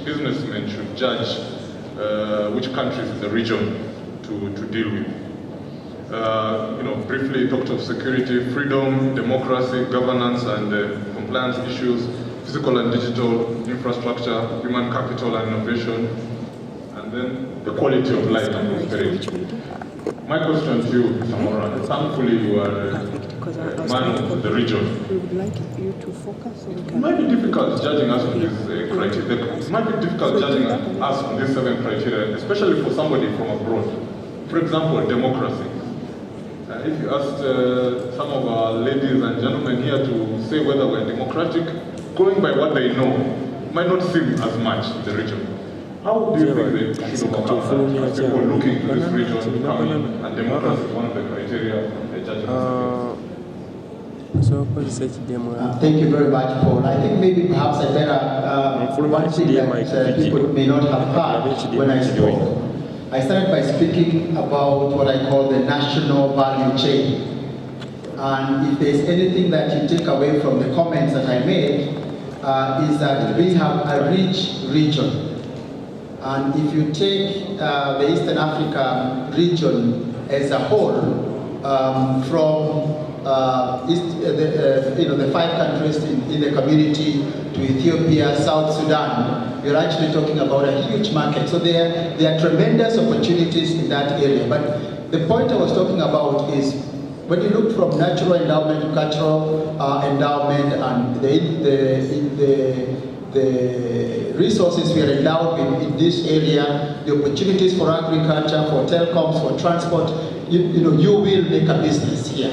businessmen should judge which countries in the region to deal with. Briefly talked of security, freedom, democracy, governance and compliance issues, physical and digital infrastructure, human capital and innovation, and then the quality of life and prosperity. My question to you, Mr. Mwaura, thankfully you are a man of the region. We would like you to focus on... It might be difficult judging us on these criteria. It might be difficult judging us on these 7 criteria, especially for somebody from abroad. For example, democracy. If you asked some of our ladies and gentlemen here to say whether we're democratic, going by what they know, might not seem as much in the region. How do you think they should overcome that? People looking to this region, coming, and democracy is one of the criteria they judge Thank you very much, Paul. I think maybe perhaps I better, one thing that people may not have heard when I spoke. I started by speaking about what I call the national value chain. And if there's anything that you take away from the comments that I made, is that we have a rich region. And if you take the Eastern Africa region as a whole, from the 5 countries in the community to Ethiopia, South Sudan, you're actually talking about a huge market. So there are tremendous opportunities in that area. But the point I was talking about is when you look from natural endowment to cultural endowment and the resources we are endowed with in this area, the opportunities for agriculture, for telecoms, for transport, you will make a business here.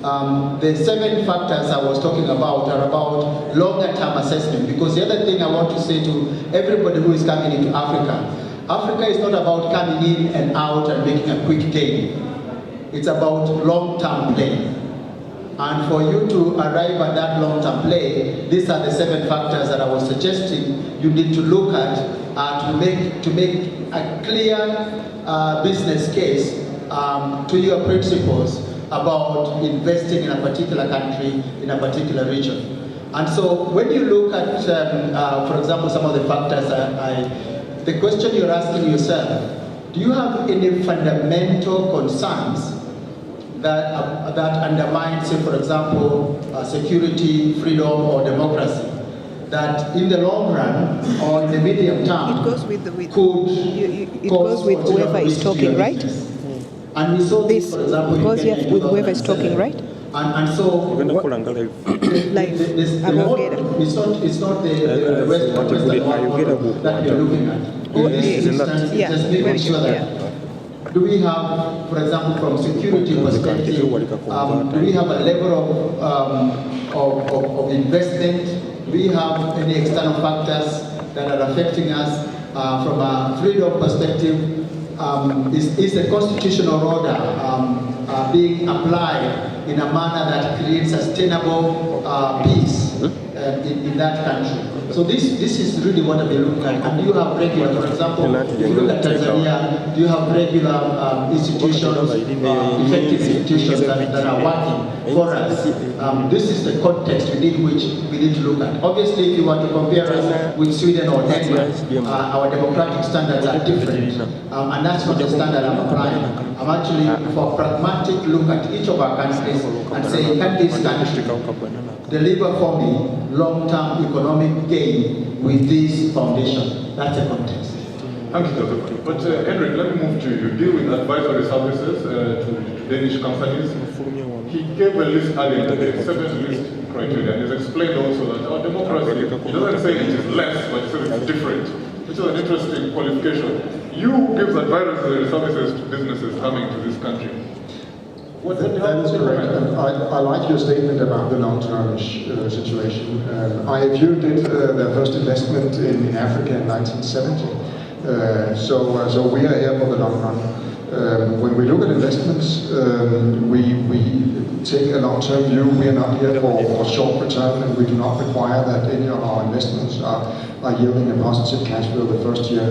The 7 factors I was talking about are about longer term assessment, because the other thing I want to say to everybody who is coming into Africa, Africa is not about coming in and out and making a quick gain. It's about long-term play. And for you to arrive at that long-term play, these are the 7 factors that I was suggesting you need to look at to make a clear business case to your principals about investing in a particular country, in a particular region. And so when you look at, for example, some of the factors, the question you're asking yourself, do you have any fundamental concerns that undermine, say, for example, security, freedom, or democracy, that in the long run or in the medium term it goes with whoever is talking, right? And we saw this, for example, goes with whoever is talking, right? And so, it's not the Western world that we are looking at. In this instance, just making sure that do we have, for example, from security perspective, do we have a level of investment? Do we have any external factors that are affecting us? From a freedom perspective, is the constitutional order being applied in a manner that creates sustainable peace in that country? So this is really what I've been looking at. And do you have regular, for example, if you look at Tanzania, do you have regular institutions, effective institutions that are working for us? This is the context within which we need to look at. Obviously, if you want to compare us with Sweden or Denmark, our democratic standards are different. And that's not the standard I'm applying. I'm actually for a pragmatic look at each of our countries and say, can this country deliver for me long-term economic gain with this foundation? That's a context. Thank you, Josephat. But Henrik, let me move to you. You deal with advisory services to Danish companies. He gave a list earlier, the 7 list criteria, and he's explained also that our democracy, he doesn't say it is less, but he says it's different, which is an interesting qualification. You give advisory services to businesses coming to this country. That is correct. I like your statement about the long-term situation. IFU did their first investment in Africa in 1970. So we are here for the long run. When we look at investments, we take a long-term view. We are not here for short return, and we do not require that any of our investments are yielding a positive cash flow the first year.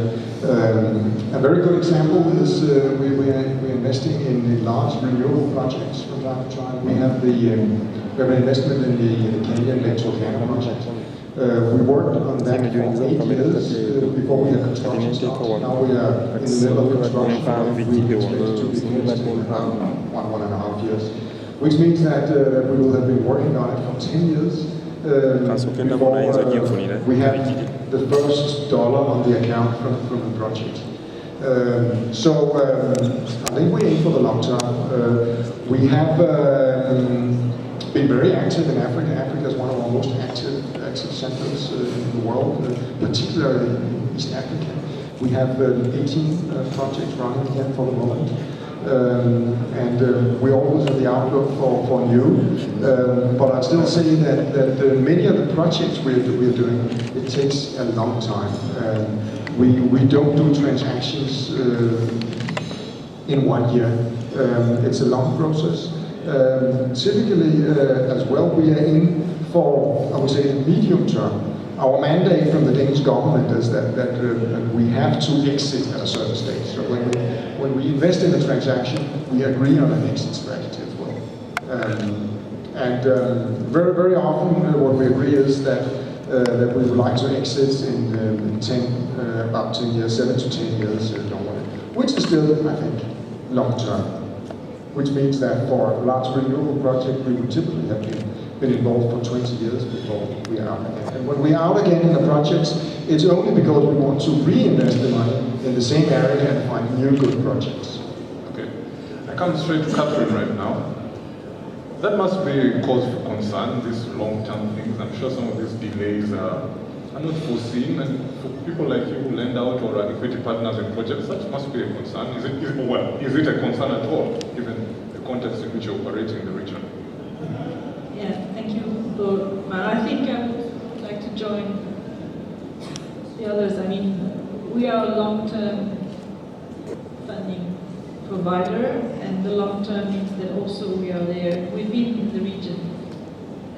A very good example is we're investing in large renewable projects from time to time. We have an investment in the Kenyan Electrical Canal project. We worked on that for 8 years before we had construction started. Now we are in the middle of construction and we expect to be finished in around 1.5 years. Which means that we will have been working on it for 10 years before we have the first dollar on the account from the project. I think we aim for the long term. We have been very active in Africa. Africa is one of our most active centers in the world, particularly in East Africa. We have 18 projects running here for the moment. We're always on the outlook for new. But I'd still say that many of the projects we're doing, it takes a long time. We don't do transactions in 1 year. It's a long process. Typically, as well, we are in for, I would say, the medium term. Our mandate from the Danish government is that we have to exit at a certain stage. So when we invest in a transaction, we agree on an exit strategy as well. Very, very often, what we agree is that we would like to exit in about 10 years, 7 to 10 years, which is still, I think, long term. Which means that for a large renewable project, we would typically have been involved for 20 years before we are out again. And when we are out again in the projects, it's only because we want to reinvest the money in the same area and find new good projects. Okay. I come straight to Catherine right now. That must be a cause for concern, these long-term things. I'm sure some of these delays are not foreseen, and for people like you who lend out or are equity partners in projects, that must be a concern. Is it a concern at all, given the context in which you operate in the region? Yeah, thank you. I think I would like to join the others. I mean, we are a long-term funding provider, and the long-term means that also we are there. We've been in the region,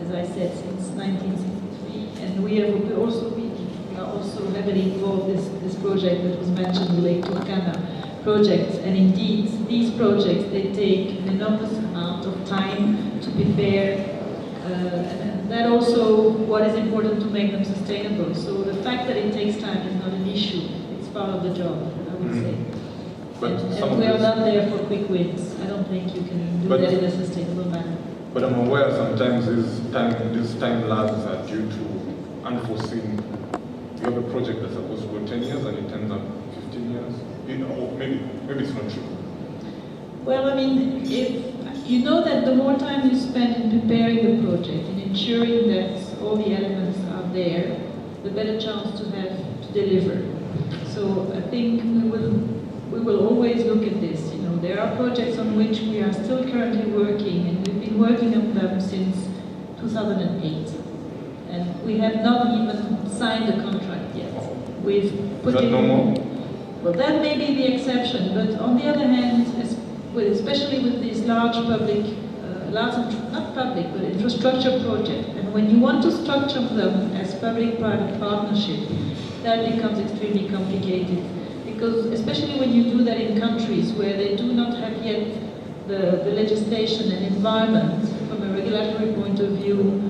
as I said, since 1963, and we are also heavily involved in this project that was mentioned, the Lake Turkana projects. And indeed, these projects, they take an enormous amount of time to prepare. And that also what is important to make them sustainable. So the fact that it takes time is not an issue. It's part of the job, I would say. And we are not there for quick wins. I don't think you can do that in a sustainable manner. But I'm aware sometimes these time lags are due to unforeseen. You have a project that's supposed to go 10 years and it ends up 15 years. Or maybe it's not true. Well, I mean, if you know that the more time you spend in preparing the project, in ensuring that all the elements are there, the better chance to have to deliver. So I think we will always look at this. You know, there are projects on which we are still currently working, and we've been working on them since 2008, and we have not even signed the contract yet. We've put Is that normal? Well, that may be the exception, but on the other hand, especially with these large public, not public, but infrastructure projects, and when you want to structure them as public-private partnership, that becomes extremely complicated. Because especially when you do that in countries where they do not have yet the legislation and environment from a regulatory point of view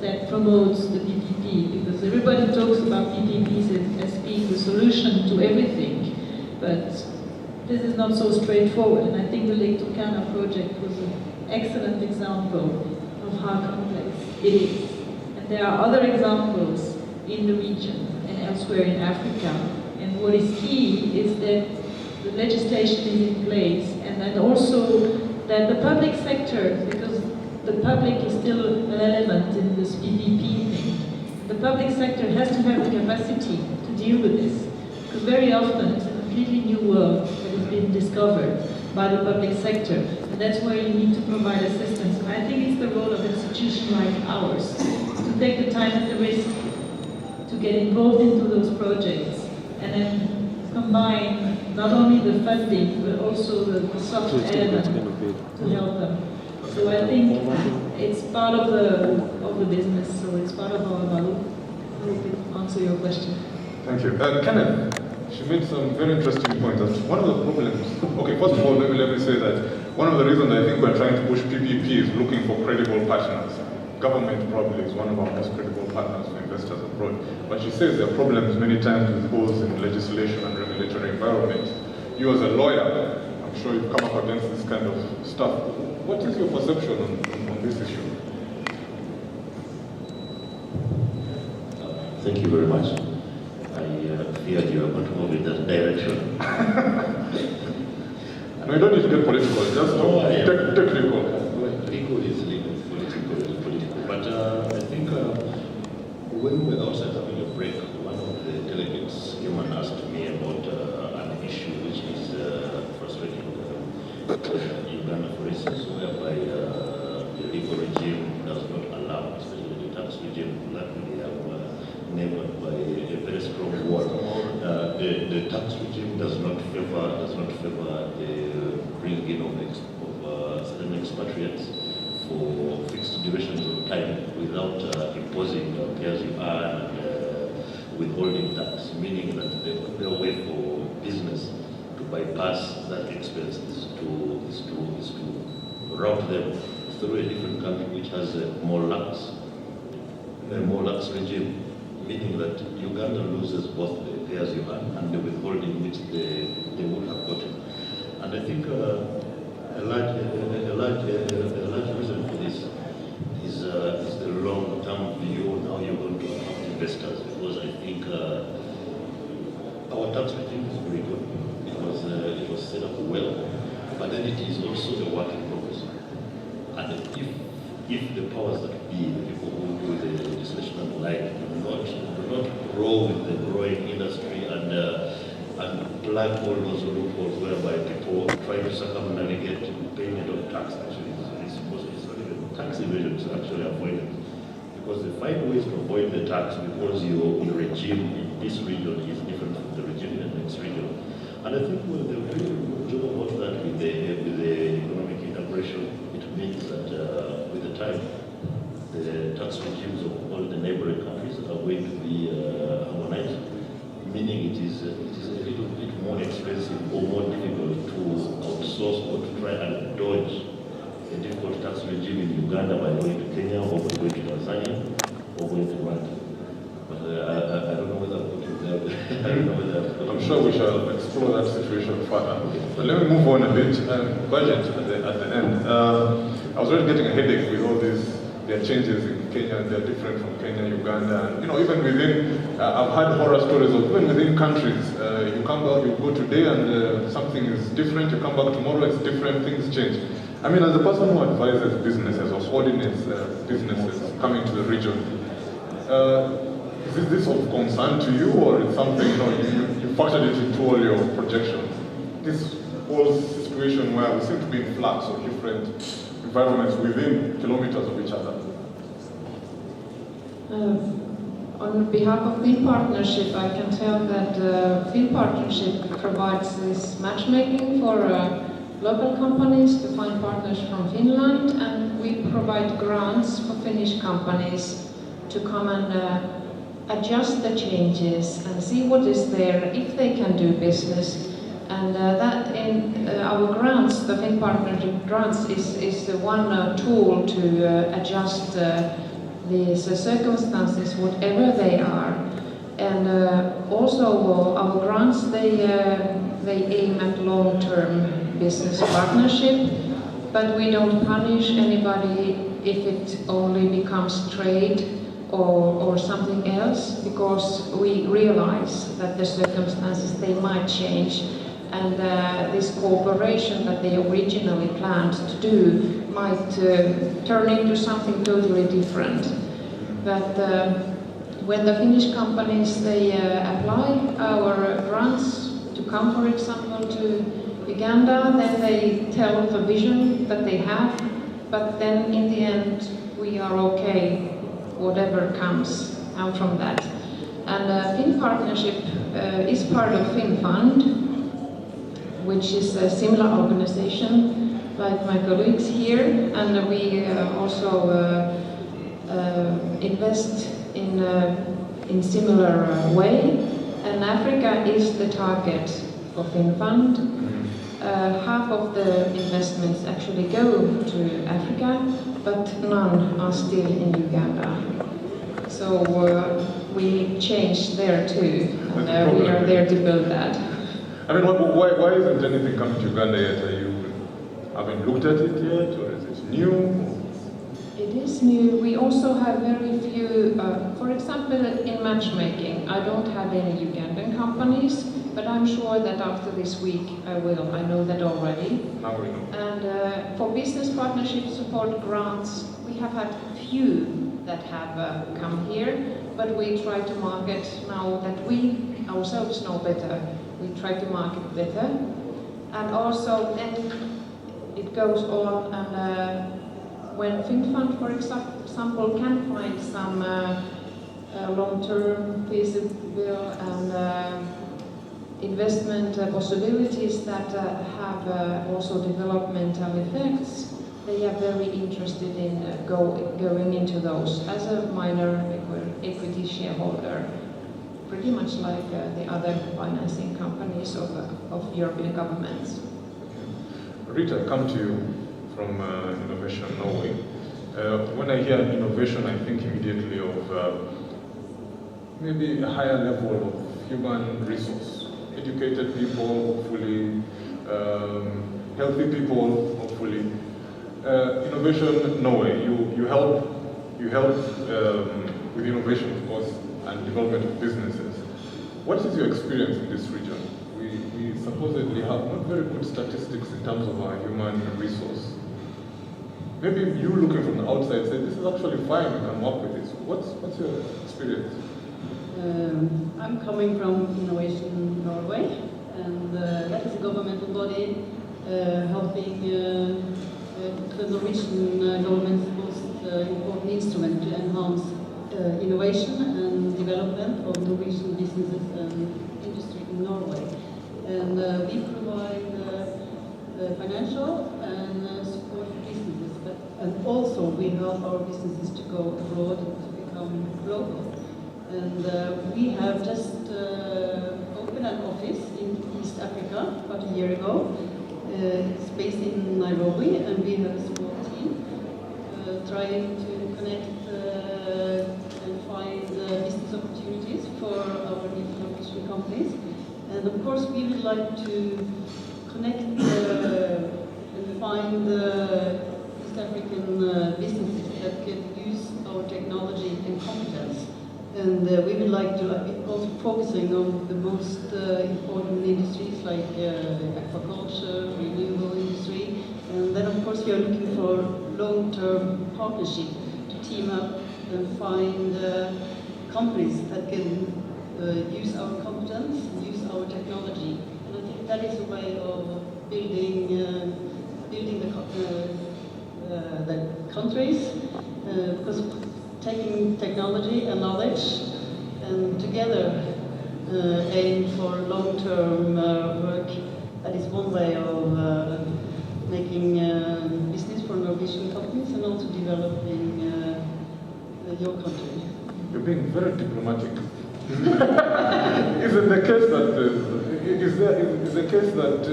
that promotes the PPP, because everybody talks about PPPs as being the solution to everything, but this is not so straightforward, and I think the Lake Turkana project was an excellent example of how complex it is. And there are other examples in the region and elsewhere in Africa, and what is key is that the legislation is in place, and then also that the public sector, because the public is still an element in this PPP thing, the public sector has to have the capacity to deal with this, because very often it's a completely new world that has been discovered by the public sector, and that's where you need to provide assistance. And I think it's the role of an institution like ours to take the time and the risk to get involved into those projects, and then combine not only the funding but also the soft element to help them. So I think it's part of the business, so it's part of our value. I hope it answers your question. Thank you. Kenneth, she made some very interesting points. One of the problems, okay, first of all, let me say that one of the reasons I think we're trying to push PPP is looking for credible partners. government probably is one of our most critical partners for investors abroad. But she says there are problems many times with holes in legislation and regulatory environment. You as a lawyer, I'm sure you've come up against this kind of stuff. What is your perception on this issue? Thank you very much. I feared you were going to move in that direction. No, you don't need to get political, just technical. Legal is legal, political is political. But I think when we were outside having a break, one of the delegates came and asked me about an issue which is frustrating Uganda, for instance, whereby the legal regime does not allow, especially the tax regime, that we have neighbored by a very strong wall. The tax regime does not favor the bringing of certain expatriates for fixed durations of time without imposing pay-as-you-earn and withholding tax, meaning that the only way for business to bypass that expense is to route them through a different country which has a more lax regime, meaning that Uganda loses both the pay-as-you-earn and the withholding which they would have gotten. And I think a large reason for this is the long-term view on how you're going to attract investors, because I think our tax regime is very good. It was set up well, but then it is also a work in progress. And if the powers that be, the people who do the legislation and the like, do not grow with the growing industry and plug all those loopholes whereby people try to circumnavigate payment of tax, actually it's not even tax evasion, it's actually avoidance. Because they find ways to avoid the tax because your regime in this region is different from the regime in the next region. And I think they're doing a good job about that with the economic integration. It means that with the time, the tax regimes of all the neighboring countries are going to be harmonized, meaning it is a little bit more expensive or more difficult to outsource or to try and dodge a difficult tax regime in Uganda by going to Kenya or going to Tanzania or going to Rwanda. But I don't know whether I'm sure we shall explore that situation further. But let me move on a bit. Budget at the end. I was already getting a headache with all these. There are changes in Kenya, they're different from Kenya, Uganda, and even within, I've had horror stories of even within countries. You come back, you go today and something is different, you come back tomorrow, it's different, things change. I mean, as a person who advises businesses or coordinates businesses coming to the region, is this of concern to you, or it's something, you factored it into all your projections? This whole situation where we seem to be in flux of different environments within kilometers of each other. On behalf of FinPartnership, I can tell that FinPartnership provides this matchmaking for local companies to find partners from Finland, and we provide grants for Finnish companies to come and adjust the changes and see what is there, if they can do business. And that in our grants, the FinPartnership grants, is the one tool to adjust these circumstances, whatever they are. And also our grants, they aim at long-term business partnership, but we don't punish anybody if it only becomes trade or something else, because we realize that the circumstances, they might change. And this cooperation that they originally planned to do might turn into something totally different. But when the Finnish companies, they apply our grants to come, for example, to Uganda, then they tell the vision that they have, but then in the end we are okay, whatever comes out from that. And FinPartnership is part of FinFund, which is a similar organization like my colleagues here, and we also invest in similar way. And Africa is the target of FinFund. Half of the investments actually go to Africa, but none are still in Uganda. So we changed there too, and we are there to build that. I mean, why isn't anything coming to Uganda yet? Haven't looked at it yet, or is it new? It is new. We also have very few, for example, in matchmaking, I don't have any Ugandan companies, but I'm sure that after this week I will. I know that already. Now we know. And for business partnership support grants, we have had few that have come here, but we try to market now that we ourselves know better. We try to market better. And also then it goes on, and when FinFund, for example, can find some long-term feasible and investment possibilities that have also developmental effects, they are very interested in going into those as a minor equity shareholder, pretty much like the other financing companies of European governments. Rita, I come to you from Innovation Norway. When I hear innovation, I think immediately of maybe a higher level of human resource. Educated people, hopefully, healthy people, hopefully. Innovation Norway, you help with innovation, of course, and development of businesses. What is your experience in this region? We supposedly have not very good statistics in terms of our human resource. Maybe you looking from the outside say, this is actually fine, we can work with this. What's your experience? I'm coming from Innovation Norway, and that is a governmental body helping the Norwegian government's most important instrument to enhance innovation and development of Norwegian businesses and industry in Norway. And we provide financial and support for businesses, and also we help our businesses to go abroad and to become global. And we have just opened an office in East Africa about a year ago. It's based in Nairobi, and we have a small team trying to connect and find business opportunities for our Norwegian companies. And of course, we would like to connect and find East African businesses that can use our technology and competence. And we would like to also focusing on the most important industries like aquaculture, renewable industry. And then of course we are looking for long-term partnership to team up and find companies that can use our competence, use our technology. And I think that is a way of building the countries, because taking technology and knowledge and together aim for long-term work, that is one way of making business for Norwegian companies and also developing your country. You're being very diplomatic. Is it the case that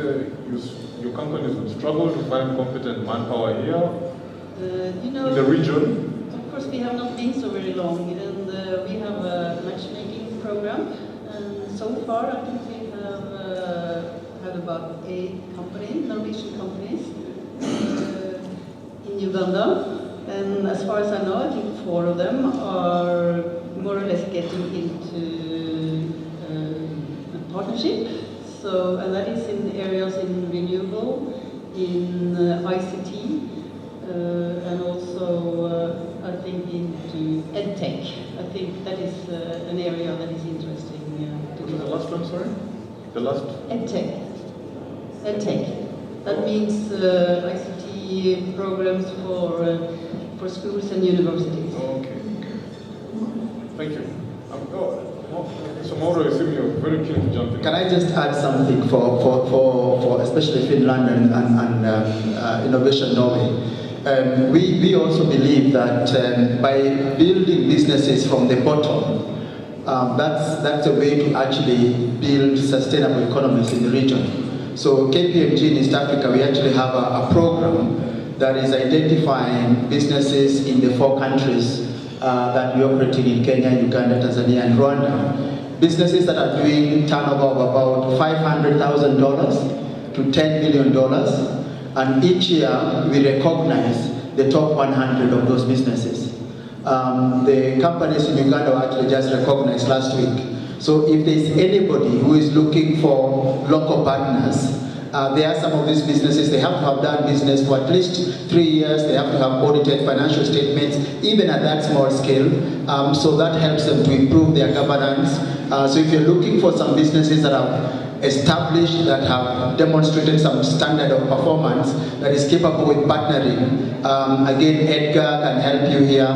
your companies would struggle to find competent manpower here in the region? Of course, we have not been so very long, and we have a matchmaking program. And so far, I think we have had about 8 Norwegian companies in Uganda. And as far as I know, I think 4 of them are more or less getting into a partnership. So, and that is in areas in renewable, in ICT, and also I think into EdTech. I think that is an area that is interesting to do. The last one, sorry? The last? EdTech. EdTech. That means ICT programs for schools and universities. Okay. Thank you. So Mwaura, I assume you're very keen to jump in. Can I just add something for especially Finland and Innovation Norway? We also believe that by building businesses from the bottom, that's a way to actually build sustainable economies in the region. So KPMG in East Africa, we actually have a program that is identifying businesses in the 4 countries that we operate in Kenya, Uganda, Tanzania, and Rwanda. Businesses that are doing turnover of about $500,000 to $10 million, and each year we recognize the top 100 of those businesses. The companies in Uganda were actually just recognized last week. So if there's anybody who is looking for local partners, there are some of these businesses, they have to have done business for at least 3 years, they have to have audited financial statements, even at that small scale, so that helps them to improve their governance. So if you're looking for some businesses that have established, that have demonstrated some standard of performance, that is capable with partnering, again, Edgar can help you here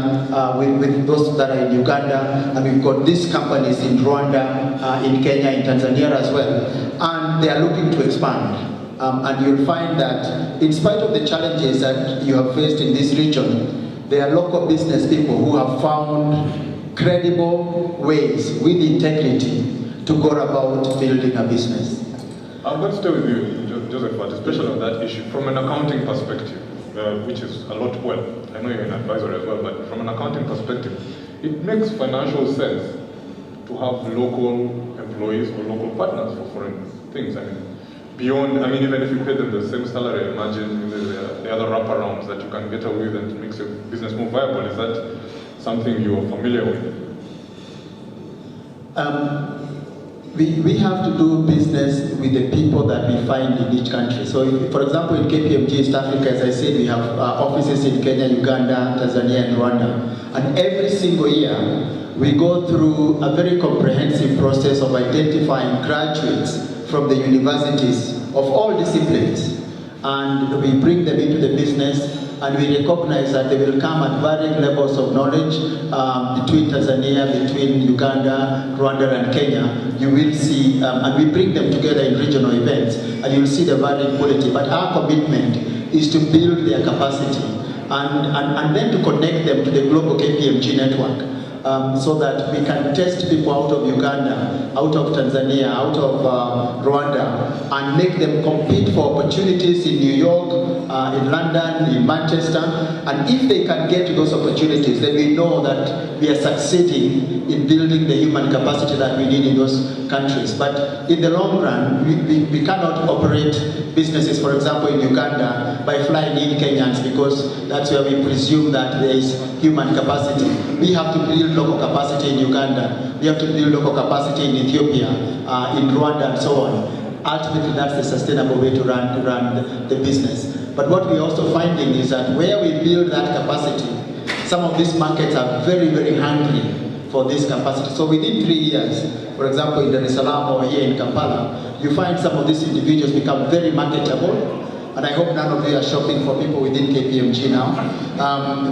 with those that are in Uganda, and we've got these companies in Rwanda, in Kenya, in Tanzania as well, and they are looking to expand. And you'll find that in spite of the challenges that you have faced in this region, there are local business people who have found credible ways with integrity to go about building a business. I'm going to stay with you, Josephat, especially on that issue from an accounting perspective, which is a lot well. I know you're an advisor as well, but from an accounting perspective, it makes financial sense to have local employees or local partners for foreign things. Beyond, even if you pay them the same salary, imagine the other wraparounds that you can get away with and makes your business more viable. Is that something you are familiar with? We have to do business with the people that we find in each country. So, for example, in KPMG East Africa, as I said, we have offices in Kenya, Uganda, Tanzania, and Rwanda. And every single year, we go through a very comprehensive process of identifying graduates from the universities of all disciplines. And we bring them into the business, and we recognize that they will come at varying levels of knowledge between Tanzania, between Uganda, Rwanda, and Kenya. You will see, and we bring them together in regional events, and you'll see the varying quality. But our commitment is to build their capacity and then to connect them to the global KPMG network. So that we can test people out of Uganda, out of Tanzania, out of Rwanda, and make them compete for opportunities in New York, in London, in Manchester. And if they can get to those opportunities, then we know that we are succeeding in building the human capacity that we need in those countries. But in the long run, we cannot operate businesses, for example, in Uganda, by flying in Kenyans, because that's where we presume that there is human capacity. We have to build local capacity in Uganda. We have to build local capacity in Ethiopia, in Rwanda, and so on. Ultimately, that's the sustainable way to run the business. But what we're also finding is that where we build that capacity, some of these markets are very, very hungry for this capacity. So within 3 years, for example, in Dar es Salaam or here in Kampala, you find some of these individuals become very marketable. And I hope none of you are shopping for people within KPMG now.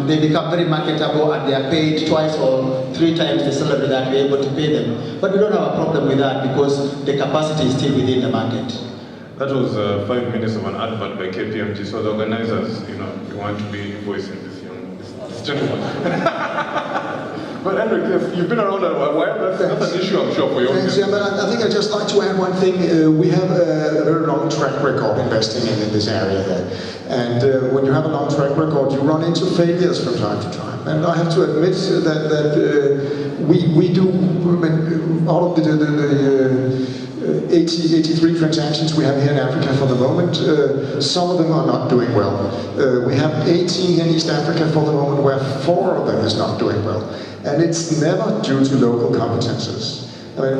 They become very marketable, and they are paid 2 or 3 times the salary that we're able to pay them. But we don't have a problem with that because the capacity is still within the market. That was 5 minutes of an advert by KPMG. So the organizers, you want to be invoicing this gentleman. But Henrik, you've been around a while. That's an issue, I'm sure, for you. Thanks, yeah, but I think I'd just like to add one thing. We have a very long track record investing in this area here. And when you have a long track record, you run into failures from time to time. And I have to admit that we do, all of the 83 transactions we have here in Africa for the moment, some of them are not doing well. We have 18 in East Africa for the moment where 4 of them is not doing well. And it's never due to local competences.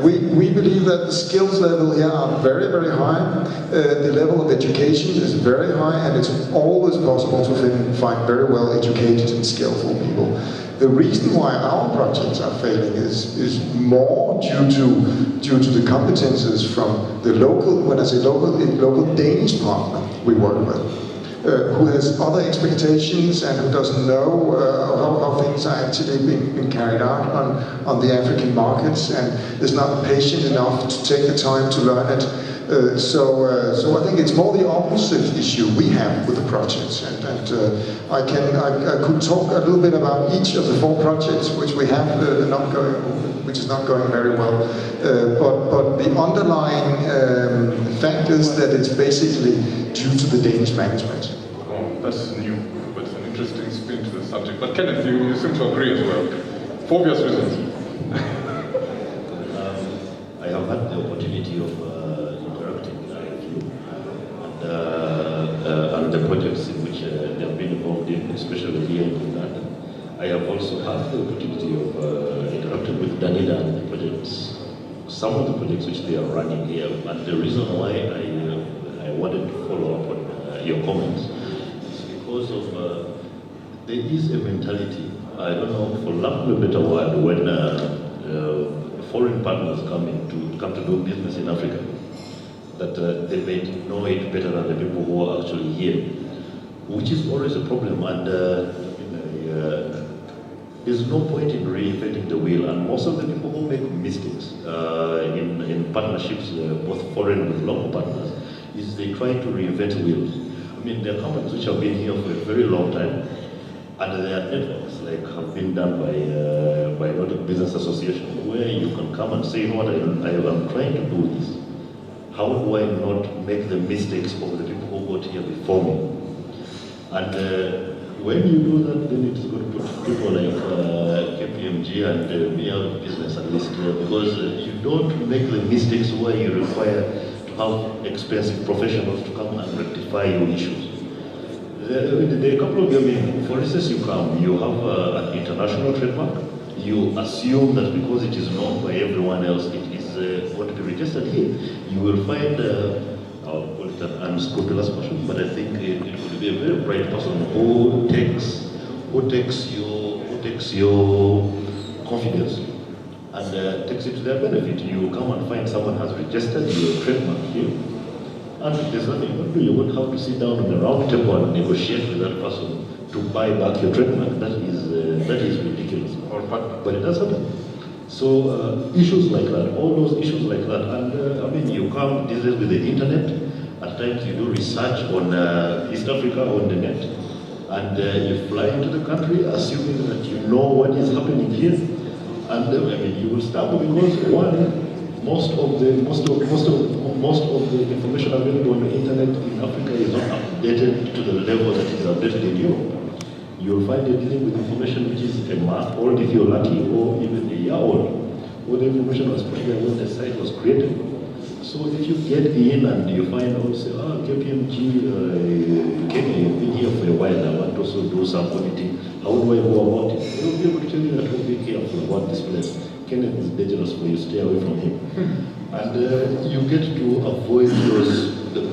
We believe that the skills level here are very, very high. The level of education is very high, and it's always possible to find very well educated and skillful people. The reason why our projects are failing is more due to the competences from the local, when I say local Danish partner we work with. Who has other expectations and who doesn't know how things are actually being carried out on the African markets, and is not patient enough to take the time to learn it. So I think it's more the opposite issue we have with the projects, and I could talk a little bit about each of the 4 projects which we have which is not going very well. But the underlying fact is that it's basically due to the Danish management. Oh, that's new, but it's an interesting spin to the subject. But Kenneth, you seem to agree as well, for obvious reasons. I have had the opportunity of interacting with you and the projects in which they have been involved in, especially here in Finland. I have also had the opportunity of interacting with Danida and the projects, some of the projects which they are running here. And the reason why I wanted to follow up on your comments is because of there is a mentality, I don't know, for lack of a better word, when foreign partners come to do business in Africa, that they may know it better than the people who are actually here, which is always a problem. And there's no point in reinventing the wheel. And most of the people who make mistakes in partnerships, both foreign and with local partners, is they try to reinvent wheels. I mean, there are companies which have been here for a very long time, and their networks have been done by Nordic Business Association, where you can come and say, you know what, I am trying to do this. How do I not make the mistakes of the people who got here before me? And when you do that, then it's going to put people like KPMG and me out of business, at least, because you don't make the mistakes where you require to have expensive professionals to come and rectify your issues. There are a couple of them. For instance, you have an international trademark. You assume that because it is known by everyone else, it is going to be registered here. You will find, I'll call it an unscrupulous person, but I think it would be a very bright person who takes your confidence and takes it to their benefit. You come and find someone has registered your trademark here. And there's nothing you can do. You won't have to sit down on the round table and negotiate with that person to buy back your trademark. That is ridiculous. But it does happen. So issues like that, all those issues like that, and I mean, you come these days with the internet. At times you do research on East Africa on the net, and you fly into the country assuming that you know what is happening here, and I mean, you will stumble because most of the information available on the internet in Africa is not updated to the level that is updated in Europe. You'll find you're dealing with information which is a month old if you're lucky, or even a year old. All the information was put there when the site was created. So if you get in and you find out, say, KPMG, Kenya, you've been here for a while, I want to also do some auditing. How do I go about it? They'll be able to tell you that, be careful about this place. Kenneth is dangerous for you, stay away from him. And you get to avoid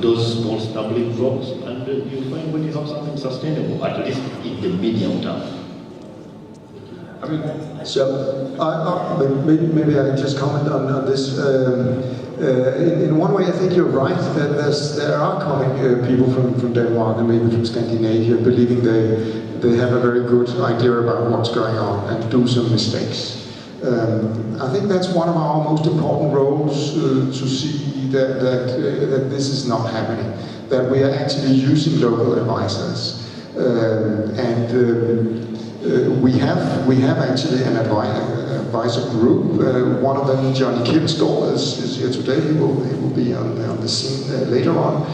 those small stumbling blocks, and you find when you have something sustainable, at least in the medium term. I mean, so maybe I can just comment on this. In one way, I think you're right that there are coming people from Denmark and maybe from Scandinavia believing they have a very good idea about what's going on and do some mistakes. I think that's one of our most important roles to see that this is not happening, that we are actually using local advisors, we have actually an advisor group. One of them, Johnny Kipstall, is here today. He will be on the scene later on.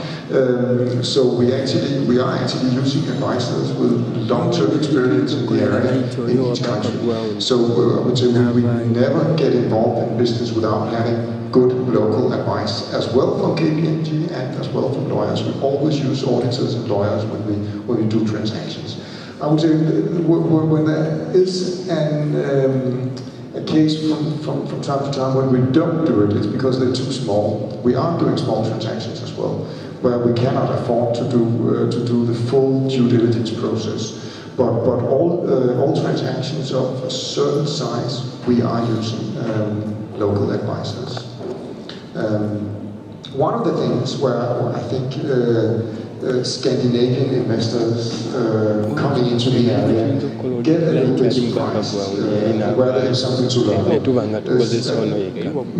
So we are actually using advisors with long-term experience in the area in each country. So I would say we never get involved in business without having good local advice, as well from KPMG and as well from lawyers. We always use auditors and lawyers when we do transactions. I would say when there is a case from time to time when we don't do it, it's because they're too small. We are doing small transactions as well, where we cannot afford to do the full due diligence process. But all transactions of a certain size, we are using local advisors. One of the things where I think Scandinavian investors coming into the area get a little bit surprised where there is something to learn.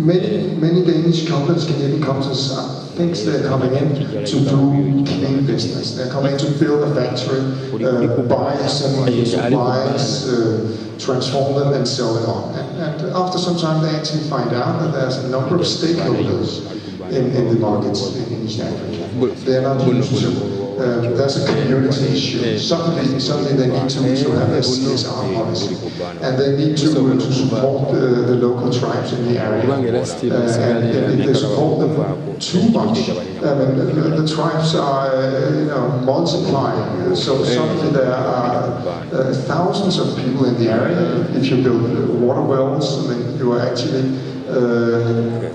Many Danish companies, Canadian companies, thinks they're coming in to do clean business. They're coming to build a factory, buy some supplies, transform them and sell them on. And after some time they actually find out that there's a number of stakeholders in the markets in East Africa. They are not used to. There's a community issue. Suddenly they need to have a CSR policy, and they need to support the local tribes in the area. And if they support them too much, the tribes are multiplying. So suddenly there are thousands of people in the area. If you build water wells, then you are actually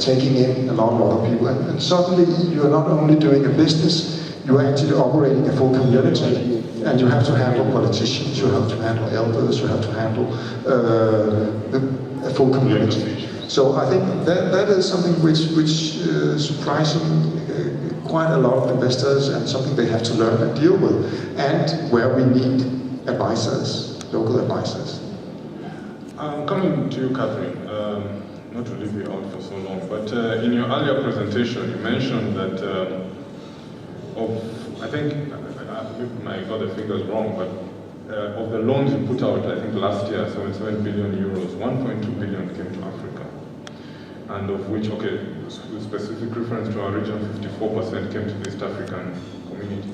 taking in a lot of people. And suddenly you are not only doing a business, you are actually operating a full community, and you have to handle politicians, you have to handle elders, you have to handle a full community. So I think that is something which surprising quite a lot of investors, and something they have to learn and deal with, and where we need advisors, local advisors. Coming to you, Catherine, not to leave you out for so long, but in your earlier presentation you mentioned that I think I got the figures wrong, but of the loans you put out, I think last year, 77 billion euros, 1.2 billion came to Africa. And of which, with specific reference to our region, 54% came to the East African community.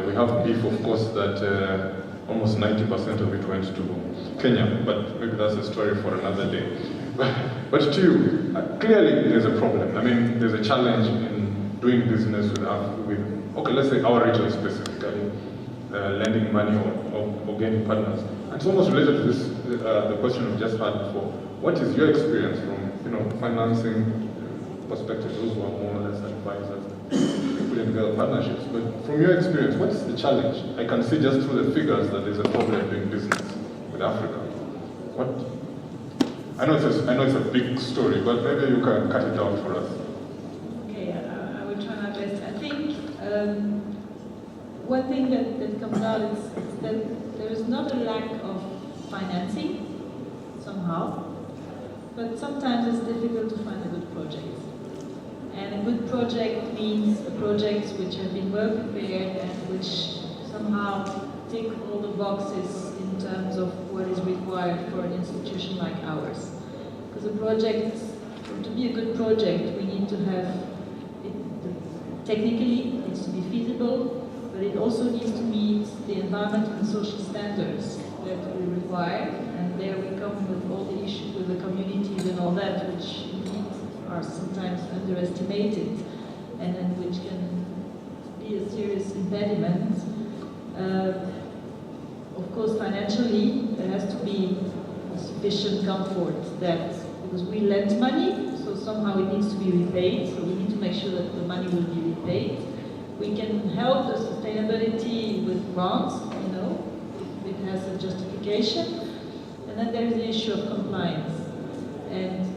We have beef, of course, that almost 90% of it went to Kenya, but maybe that's a story for another day. But to you, clearly there's a problem. I mean, there's a challenge in doing business with let's say our region specifically, lending money or getting partners. And it's almost related to this, the question we just had before. What is your experience from financing perspective? Those who are more or less advisors, putting together partnerships. But from your experience, what is the challenge? I can see just through the figures that there's a problem doing business with Africa. I know it's a big story, but maybe you can cut it out for us. One thing that comes out is that there is not a lack of financing, somehow, but sometimes it's difficult to find a good project. And a good project means projects which have been well prepared and which somehow tick all the boxes in terms of what is required for an institution like ours. Because a project, to be a good project, we need to have technically, it needs to be feasible, but it also needs to meet the environmental and social standards that we require. And there we come with all the issues with the communities and all that, which indeed are sometimes underestimated, and then which can be a serious impediment. Of course, financially, there has to be sufficient comfort that, because we lend money, so somehow it needs to be repaid, so we need to make sure that the money will be repaid. We can help the sustainability with grants, if it has a justification. And then there is the issue of compliance. And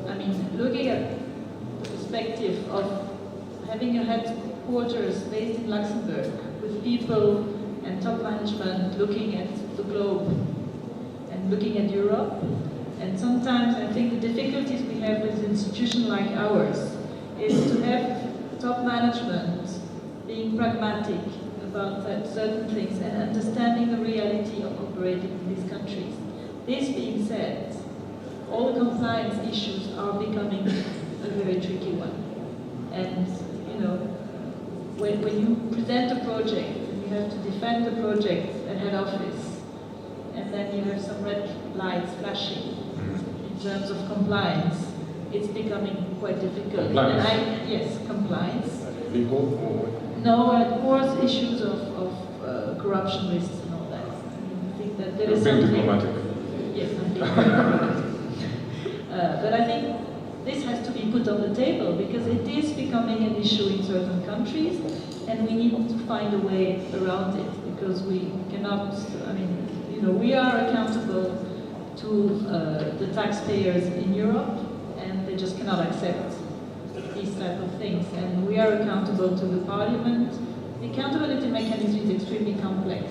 I mean, looking at the perspective of having a headquarters based in Luxembourg with people and top management looking at the globe and looking at Europe, and sometimes I think the difficulties we have with an institution like ours is to have top management being pragmatic about certain things and understanding the reality of operating in these countries. This being said, all the compliance issues are becoming a very tricky one. And when you present a project and you have to defend the project at head office, and then you have some red lights flashing in terms of compliance, it's becoming quite difficult. Compliance? Yes, compliance. Legal? No, of course, issues of corruption risks and all that. I think that there is something. Diplomatic. Yes, I'm being diplomatic. But I think this has to be put on the table because it is becoming an issue in certain countries, and we need to find a way around it because we cannot. We are accountable to the taxpayers in Europe, and they just cannot accept these type of things. And we are accountable to the Parliament. The accountability mechanism is extremely complex,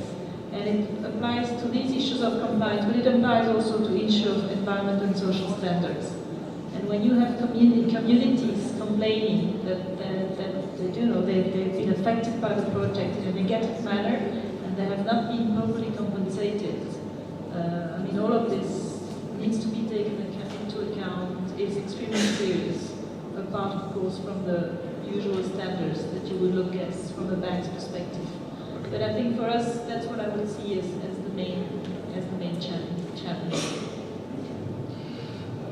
and it applies to these issues of compliance, but it applies also to issues of environmental and social standards. And when you have communities complaining that they've been affected by the project in a negative manner, and they have not been properly compensated, all of this needs to be taken into account. It's extremely serious. apart, of course, from the usual standards that you would look at from a bank's perspective. But I think for us, that's what I would see as the main challenge.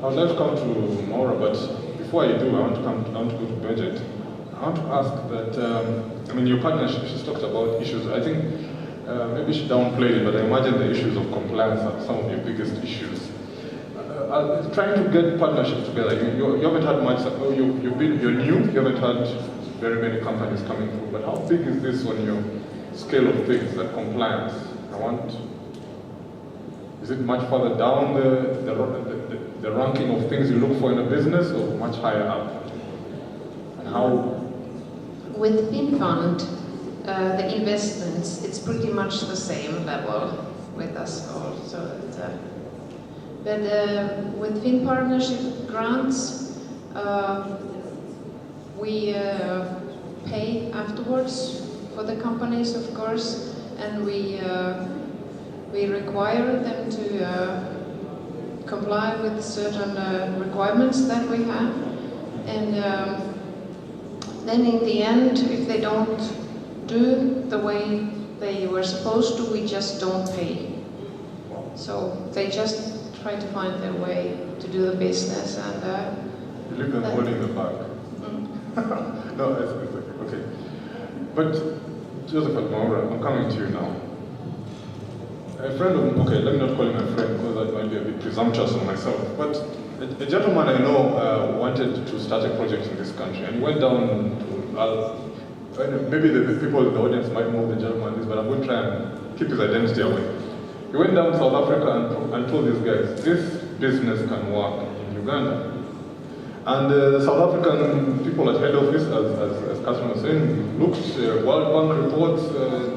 I would like to come to Mwaura, but before I do, I want to go to Brigit. I want to ask that, your partnership, she's talked about issues. I think maybe she downplayed it, but I imagine the issues of compliance are some of your biggest issues. Trying to get partnerships together, you haven't had much, you're new, you haven't had very many companies coming through, but how big is this on your scale of things, that compliance? Is it much further down the ranking of things you look for in a business, or much higher up? And how? With FinFund, the investments, it's pretty much the same level with us all. But with FinPartnership grants, we pay afterwards for the companies, of course, and we require them to comply with certain requirements that we have. And then in the end, if they don't do the way they were supposed to, we just don't pay. So they just try to find their way to do the business, and you leave them holding the bag. No, it's okay. But Josephat, Mwaura, I'm coming to you now. A friend of, okay, let me not call him a friend because that might be a bit presumptuous on myself, but a gentleman I know wanted to start a project in this country, and he went down to, maybe the people in the audience might know who the gentleman is, but I'm going to try and keep his identity away. He went down to South Africa and told these guys, this business can work in Uganda. And the South African people at head office, as Catherine was saying, looked World Bank reports,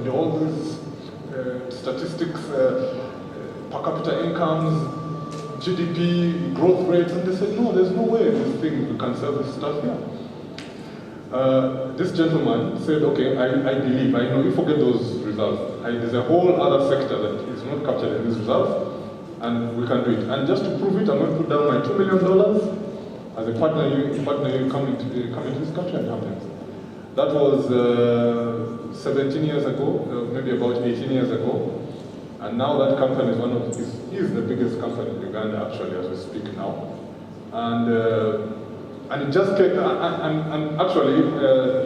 all these statistics, per capita incomes, GDP, growth rates, and they said, no, there's no way this thing, we can sell this stuff here. This gentleman said, okay, I believe, I know, you forget those results. There's a whole other sector that is not captured in these results, and we can do it. And just to prove it, I'm going to put down my $2 million as a partner you coming to this country and happens. That was 17 years ago, maybe about 18 years ago. And now that company is the biggest company in Uganda, actually, as we speak now. And it just came, and actually,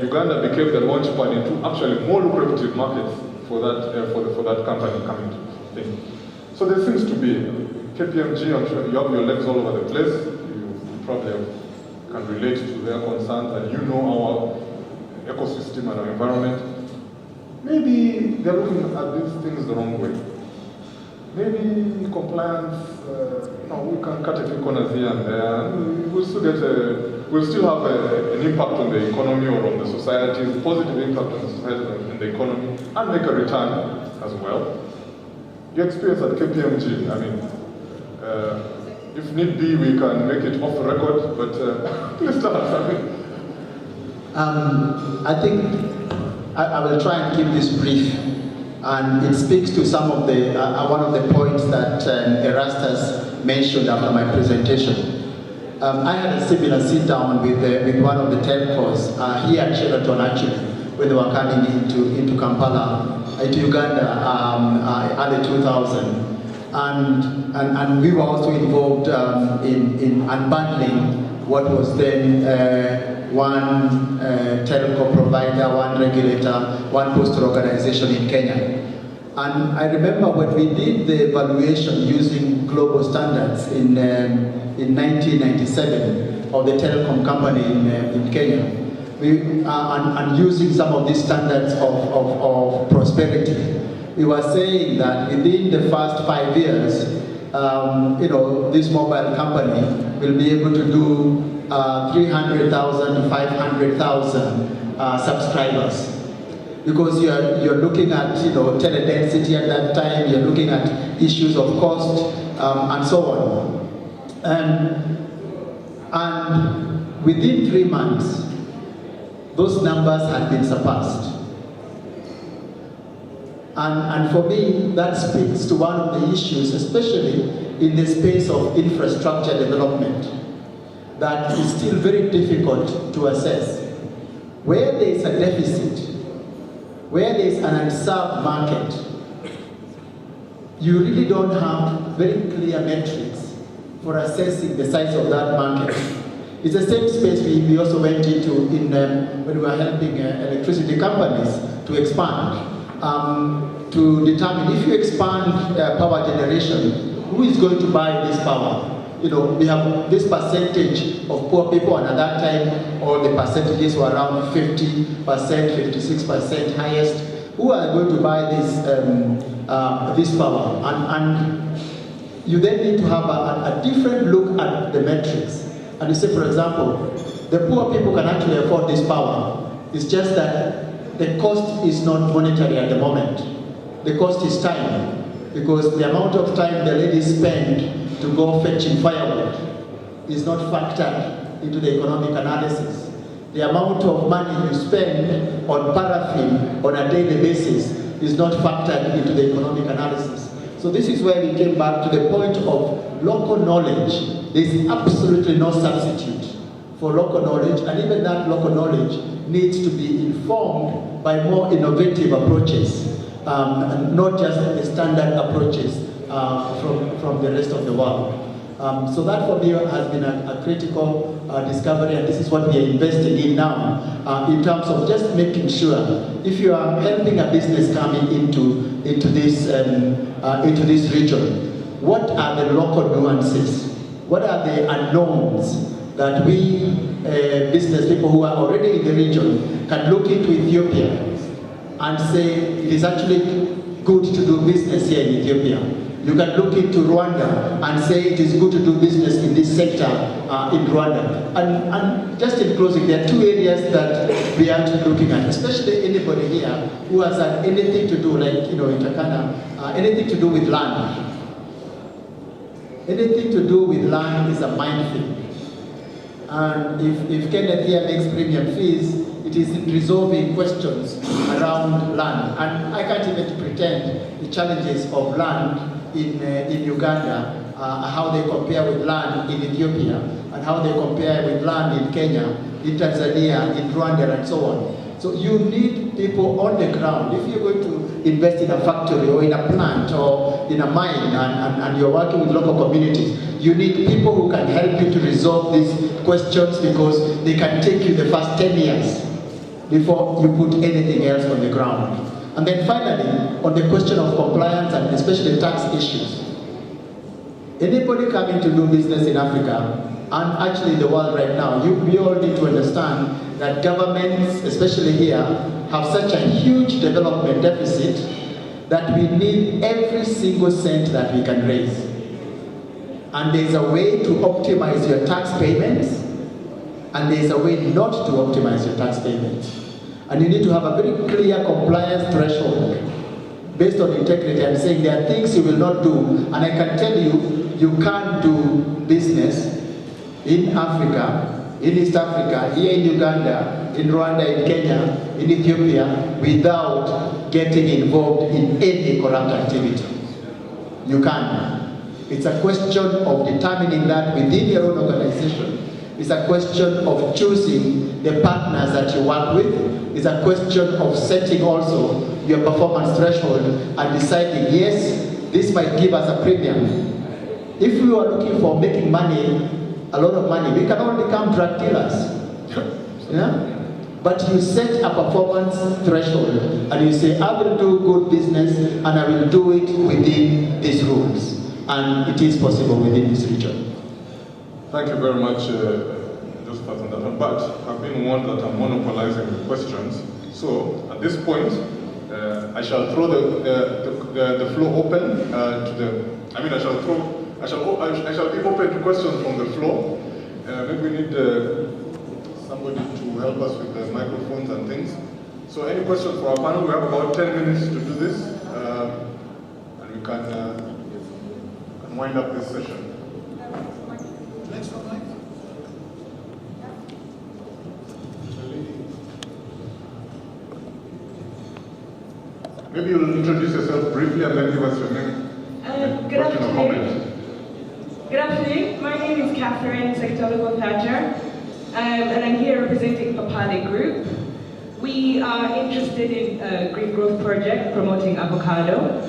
Uganda became the launch pad into actually more lucrative markets for that company coming to thing. So there seems to be KPMG. I'm sure you have your legs all over the place. You probably can relate to their concerns, and you know our ecosystem and our environment. Maybe they're looking at these things the wrong way. Maybe compliance, we can cut a few corners here and there, and we'll still have an impact on the economy or on the society, a positive impact on the society and the economy, and make a return as well. Your experience at KPMG, if need be, we can make it off the record, but please start. I think I will try and keep this brief, and it speaks to some of the one of the points that Erastus mentioned after my presentation. I had a similar sit down with one of the telcos here at Sheraton, actually, when they were coming into Kampala, into Uganda, early 2000. And we were also involved in unbundling what was then one telecom provider, one regulator, one postal organization in Kenya. And I remember when we did the evaluation using global standards in 1997 of the telecom company in Kenya, and using some of these standards of prosperity, we were saying that within the first 5 years, this mobile company will be able to do 300,000 to 500,000 subscribers. Because you're looking at tele-density at that time, you're looking at issues of cost and so on. And within 3 months, those numbers had been surpassed. And for me, that speaks to one of the issues, especially in the space of infrastructure development. that is still very difficult to assess. Where there is a deficit, where there is an unserved market, you really don't have very clear metrics for assessing the size of that market. It's the same space we also went into when we were helping electricity companies to expand, to determine if you expand power generation, who is going to buy this power? You know, we have this percentage of poor people, and at that time, all the percentages were around 50%, 56% highest. Who are going to buy this power? And you then need to have a different look at the metrics. And you say, for example, the poor people can actually afford this power. It's just that the cost is not monetary at the moment. The cost is time, because the amount of time the ladies spend to go fetching firewood is not factored into the economic analysis. The amount of money you spend on paraffin on a daily basis is not factored into the economic analysis. So this is where we came back to the point of local knowledge. There is absolutely no substitute for local knowledge, and even that local knowledge needs to be informed by more innovative approaches, and not just the standard approaches from the rest of the world. So that for me has been a critical discovery, and this is what we are investing in now, in terms of just making sure if you are helping a business coming into this region, what are the local nuances? What are the unknowns that we business people who are already in the region can look into Ethiopia and say it is actually good to do business here in Ethiopia? You can look into Rwanda and say it is good to do business in this sector in Rwanda. And just in closing, there are two areas that we are actually looking at, especially anybody here who has had anything to do, like, you know, in Takana, anything to do with land. Anything to do with land is a minefield. And if Kenneth here makes premium fees, it is in resolving questions around land. And I can't even pretend the challenges of land in Uganda, how they compare with land in Ethiopia, and how they compare with land in Kenya, in Tanzania, in Rwanda, and so on. So you need people on the ground. If you're going to invest in a factory or in a plant or in a mine and you're working with local communities, you need people who can help you to resolve these questions, because they can take you the first 10 years before you put anything else on the ground. And then finally, on the question of compliance and especially tax issues, anybody coming to do business in Africa, and actually the world right now, we all need to understand that governments, especially here, have such a huge development deficit that we need every single cent that we can raise. And there's a way to optimize your tax payments, and there's a way not to optimize your tax payments. And you need to have a very clear compliance threshold based on integrity and saying there are things you will not do. And I can tell you, you can't do business in Africa, in East Africa, here in Uganda, in Rwanda, in Kenya, in Ethiopia, without getting involved in any corrupt activity. You can't. It's a question of determining that within your own organization. It's a question of choosing the partners that you work with. It's a question of setting also your performance threshold and deciding, yes, this might give us a premium. If we are looking for making money, a lot of money, we can all become drug dealers. Yeah? But you set a performance threshold and you say, I will do good business and I will do it within these rules. And it is possible within this region. Thank you very much, Josephat, on that one. But I've been warned that I'm monopolizing the questions. So at this point, I shall throw the floor open to the. I mean, I shall be open to questions from the floor. Maybe we need somebody to help us with the microphones and things. So any questions for our panel? We have about 10 minutes to do this, and we can wind up this session. Maybe you'll introduce yourself briefly and then give us your name. Good afternoon. Good afternoon. My name is Catherine Sectolico-Thatcher, and I'm here representing Papale Group. We are interested in a green growth project promoting avocado.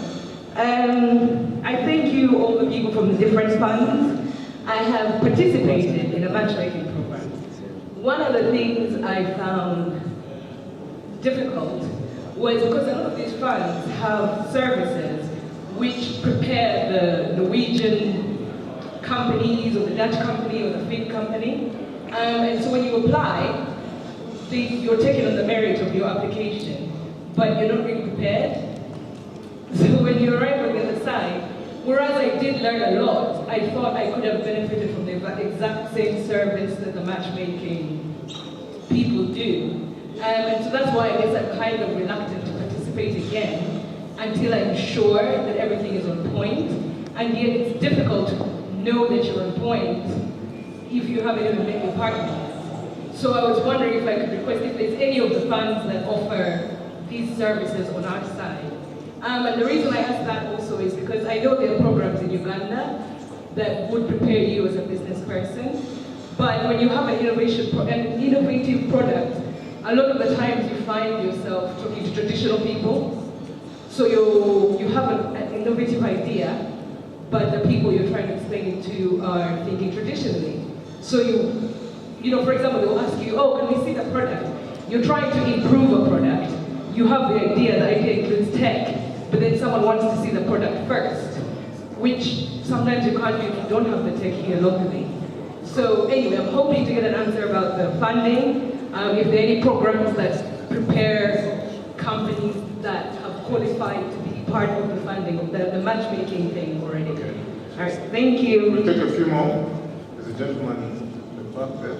I thank you, all the people from the different funds. I have participated in a matchmaking program. One of the things I found difficult was because a lot of these funds have services which prepare the Norwegian companies or the Dutch company or the Finnish company. And so when you apply, you're taken on the merit of your application, but you're not really prepared. So when you arrive on the other side, whereas I did learn a lot, I thought I could have benefited from the exact same service that the matchmaking people do. And so that's why I guess I'm kind of reluctant to participate again until I'm sure that everything is on point. And yet it's difficult to know that you're on point if you haven't even met your partners. So I was wondering if I could request if there's any of the funds that offer these services on our side. And the reason I ask that also is because I know there are programs in Uganda that would prepare you as a business person. But when you have an innovative product, a lot of the times you find yourself talking to traditional people. So you have an innovative idea, but the people you're trying to explain it to are thinking traditionally. So you know, for example, they'll ask you, oh, can we see the product? You're trying to improve a product. You have the idea includes tech, but then someone wants to see the product first, which sometimes you can't do if you don't have the tech here locally. So anyway, I'm hoping to get an answer about the funding, if there are any programs that prepare companies that have qualified to be part of the funding, the matchmaking thing already. Okay. All right, thank you. We'll take a few more. There's a gentleman in the back there.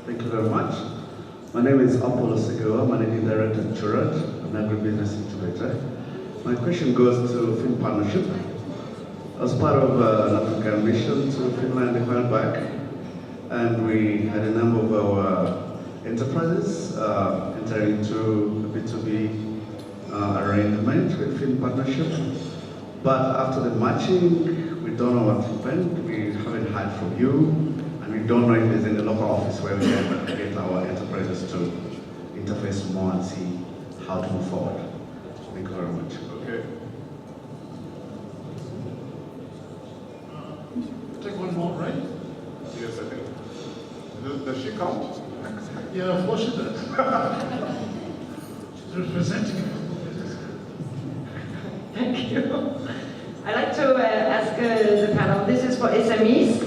Thank you very much. My name is Apollo Segewa, Managing Director at Churat, an agribusiness incubator. My question goes to FinPartnership. As part of an African mission to Finland a while back, and we had a number of our enterprises enter into a B2B arrangement with FinPartnership. But after the matching, we don't know what happened. We haven't heard from you, and we don't know if there's any local office where we can get our enterprises to interface more and see how to move forward. Thank you very much. Okay. Take one more, right? Yes, I think. Does she count? Yeah, of course she does. She's representing. Thank you. I'd like to ask the panel, this is for SMEs.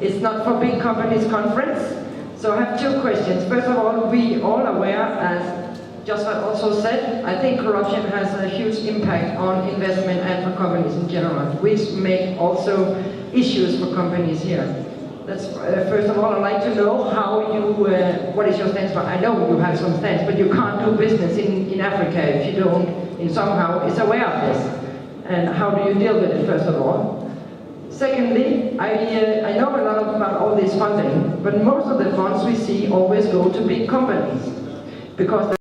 It's not for big companies conference. So I have two questions. First of all, we all aware, as Josephat also said, I think corruption has a huge impact on investment and for companies in general, which make also issues for companies here. That's first of all, I'd like to know how you, what is your stance? But I know you have some stance, but you can't do business in Africa if you don't, in somehow, is aware of this. And how do you deal with it, first of all? Secondly, I know a lot about all this funding, but most of the funds we see always go to big companies because